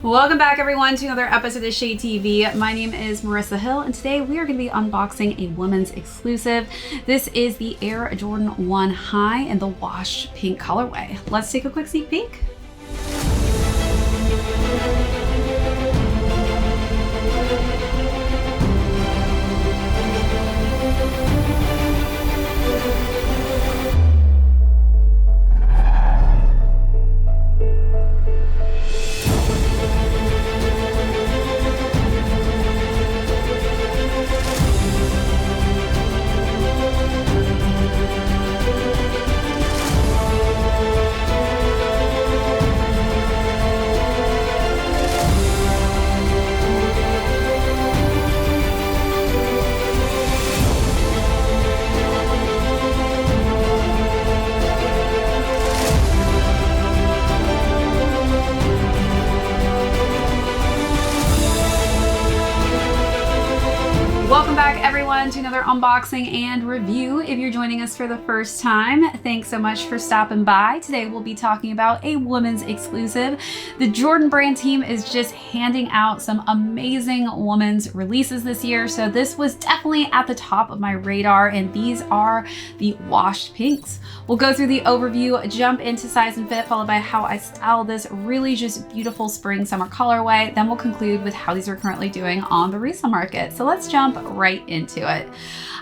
Welcome back everyone to another episode of ShadeTV. My name is Marissa Hill and today we are going to be unboxing a women's exclusive. This is the Air Jordan 1 High in the washed pink colorway. Let's take a quick sneak peek. Welcome back everyone to another unboxing and review. If you're joining us for the first time, thanks so much for stopping by. Today we'll be talking about a women's exclusive. The Jordan brand team is just handing out some amazing women's releases this year, so this was definitely at the top of my radar, and these are the washed pinks. We'll go through the overview, jump into size and fit, followed by how I style this really just beautiful spring summer colorway. Then we'll conclude with how these are currently doing on the resale market. So let's jump right into it.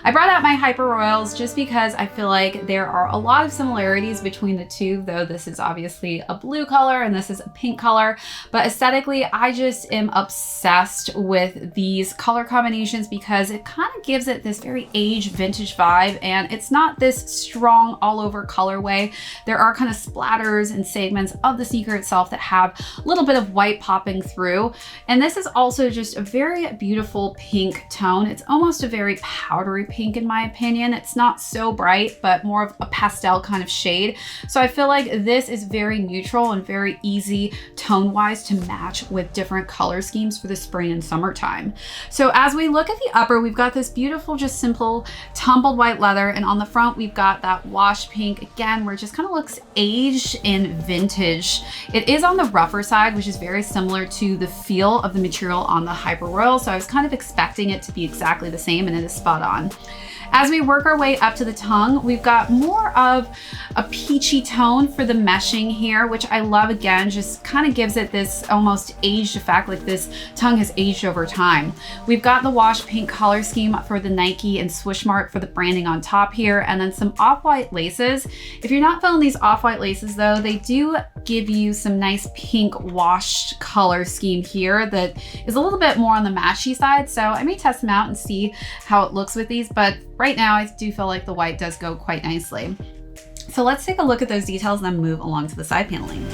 I brought out my Hyper Royals just because I feel like there are a lot of similarities between the two, though this is obviously a blue color and this is a pink color. But aesthetically, I just am obsessed with these color combinations because it kind of gives it this very age vintage vibe, and it's not this strong all over colorway. There are kind of splatters and segments of the sneaker itself that have a little bit of white popping through. And this is also just a very beautiful pink tone. It's almost a very powdery pink in my opinion. It's not so bright, but more of a pastel kind of shade. So I feel like this is very neutral and very easy tone-wise to match with different color schemes for the spring and summertime. So as we look at the upper, we've got this beautiful, just simple tumbled white leather. And on the front, we've got that wash pink again, where it just kind of looks aged and vintage. It is on the rougher side, which is very similar to the feel of the material on the Hyper Royal. So I was kind of expecting it to be exactly the same, and it is spot on. As we work our way up to the tongue, we've got more of a peachy tone for the meshing here, which I love. Again, just kind of gives it this almost aged effect, like this tongue has aged over time. We've got the wash pink color scheme for the Nike and swoosh mark for the branding on top here, and then some off-white laces. If you're not feeling these off-white laces though, they do give you some nice pink washed color scheme here that is a little bit more on the matchy side. So I may test them out and see how it looks with these, but right now I do feel like the white does go quite nicely. So let's take a look at those details and then move along to the side paneling.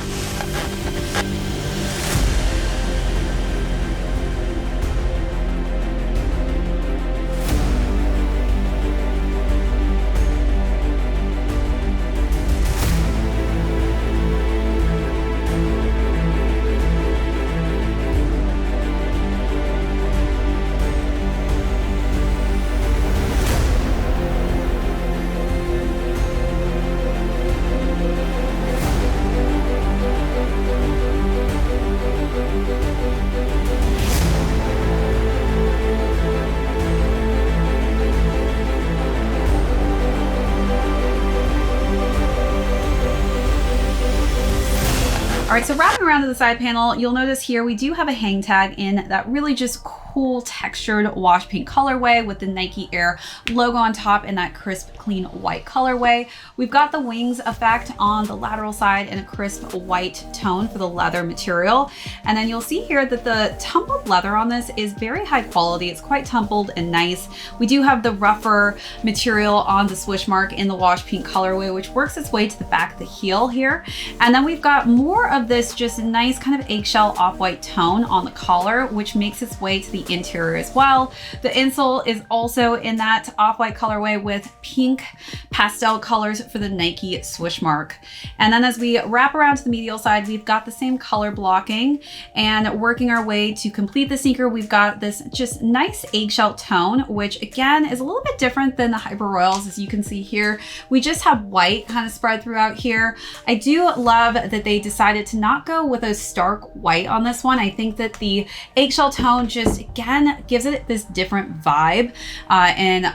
All right, so wrapping around to the side panel, you'll notice here we do have a hang tag in that really just cool textured wash pink colorway with the Nike Air logo on top and that crisp, clean white colorway. We've got the wings effect on the lateral side and a crisp white tone for the leather material. And then you'll see here that the tumbled leather on this is very high quality. It's quite tumbled and nice. We do have the rougher material on the swoosh mark in the wash pink colorway, which works its way to the back of the heel here. And then we've got more of this just nice kind of eggshell off-white tone on the collar, which makes its way to the the interior as well. The insole is also in that off-white colorway with pink pastel colors for the Nike swoosh mark. And then as we wrap around to the medial side, we've got the same color blocking, and working our way to complete the sneaker, we've got this just nice eggshell tone, which again is a little bit different than the Hyper Royals. As you can see here, we just have white kind of spread throughout here. I do love that they decided to not go with a stark white on this one. I think that the eggshell tone just again gives it this different vibe and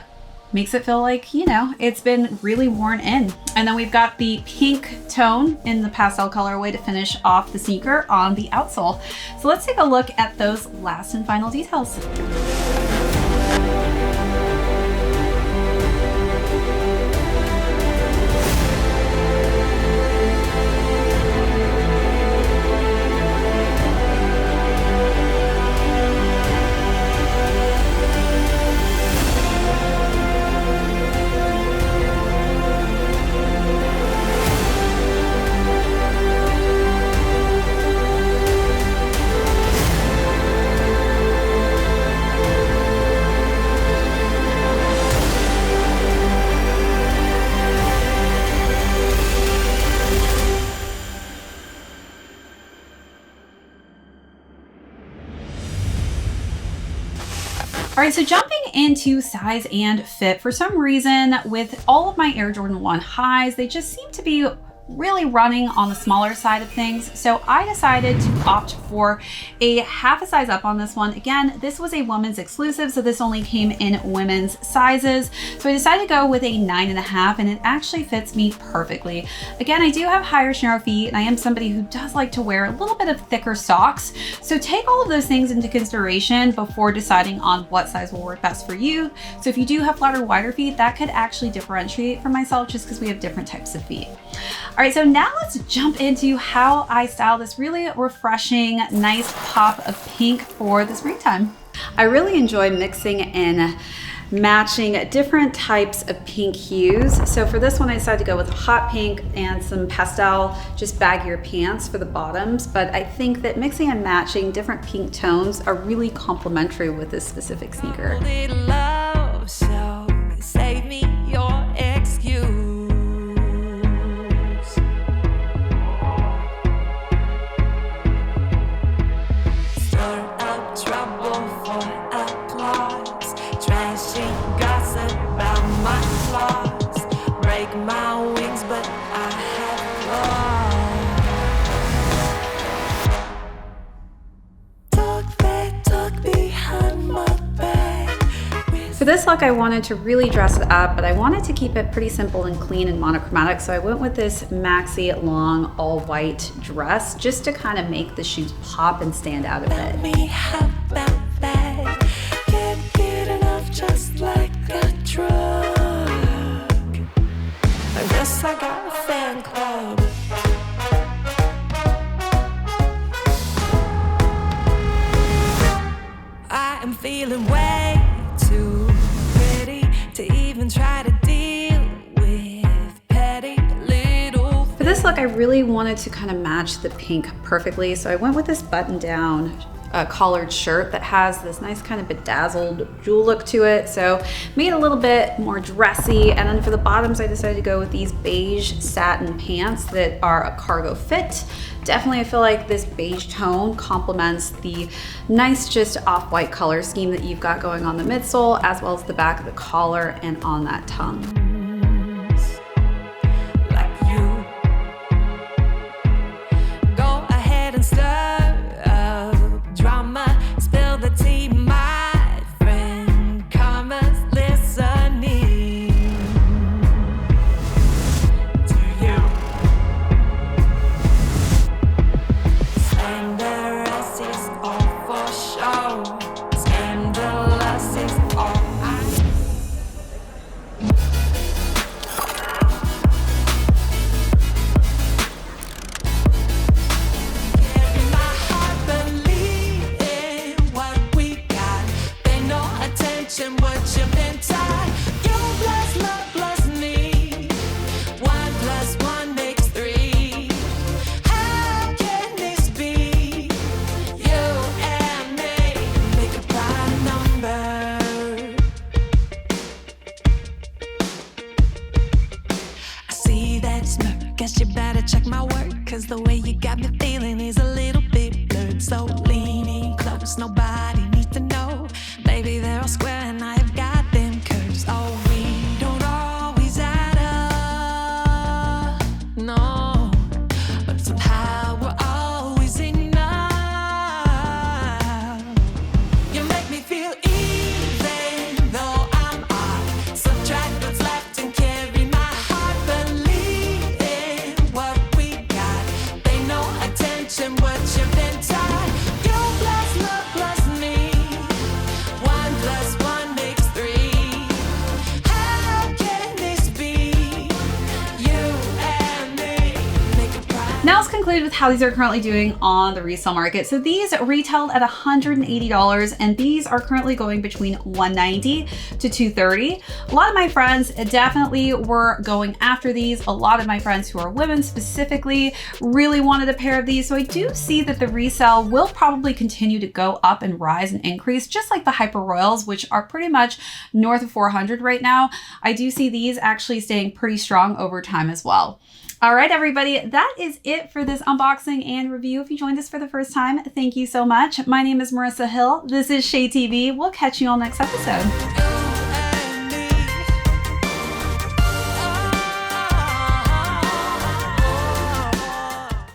makes it feel like, you know, it's been really worn in. And then we've got the pink tone in the pastel colorway to finish off the sneaker on the outsole. So let's take a look at those last and final details. All right, so jumping into size and fit, for some reason with all of my Air Jordan 1 highs, they just seem to be really running on the smaller side of things. So I decided to opt for a half a size up on this one. Again, this was a women's exclusive, so this only came in women's sizes. So I decided to go with a 9.5, and it actually fits me perfectly. Again, I do have higher narrow feet, and I am somebody who does like to wear a little bit of thicker socks. So take all of those things into consideration before deciding on what size will work best for you. So if you do have flatter, wider feet, that could actually differentiate from myself just because we have different types of feet. All right, so now let's jump into how I style this really refreshing, nice pop of pink for the springtime. I really enjoy mixing and matching different types of pink hues. So for this one, I decided to go with hot pink and some pastel, just baggier pants for the bottoms. But I think that mixing and matching different pink tones are really complementary with this specific sneaker. So save me your excuse. For this look, I wanted to really dress it up, but I wanted to keep it pretty simple and clean and monochromatic. So I went with this maxi long all white dress just to kind of make the shoes pop and stand out a bit. Can't get enough, just like a drug. I guess I got a fan club. I am feeling way too pretty to even try to deal with petty little. For this look, I really wanted to kind of match the pink perfectly. So I went with this button down collared shirt that has this nice kind of bedazzled jewel look to it. So made it a little bit more dressy. And then for the bottoms, I decided to go with these beige satin pants that are a cargo fit. Definitely, I feel like this beige tone complements the nice just off-white color scheme that you've got going on the midsole, as well as the back of the collar and on that tongue. colors nobody needs to know. Baby, they're all square and I've got them curves. Oh, we don't always add up, no, but somehow we're always enough. You make me feel even though I'm off. Subtract what's left and carry my heart. Believe in what we got. Pay no attention what you've been taught. You plus love plus me. 1 plus 1 makes 3. How can this be? You and me make a pride. Now let's conclude with how these are currently doing on the resale market. So these retailed at $180 and these are currently going between $190 to $230. A lot of my friends definitely were going after these. A lot of my friends who are women specifically really wanted a pair of these. So I do see that the resale will probably continue to go up and rise and increase, just like the Hyper Royals, which are pretty much north of 400 right now. I do see these actually staying pretty strong over time as well. All right, everybody, that is it for this unboxing and review. If you joined us for the first time, thank you so much. My name is Marissa Hill. This is ShadeTV. We'll catch you all next episode.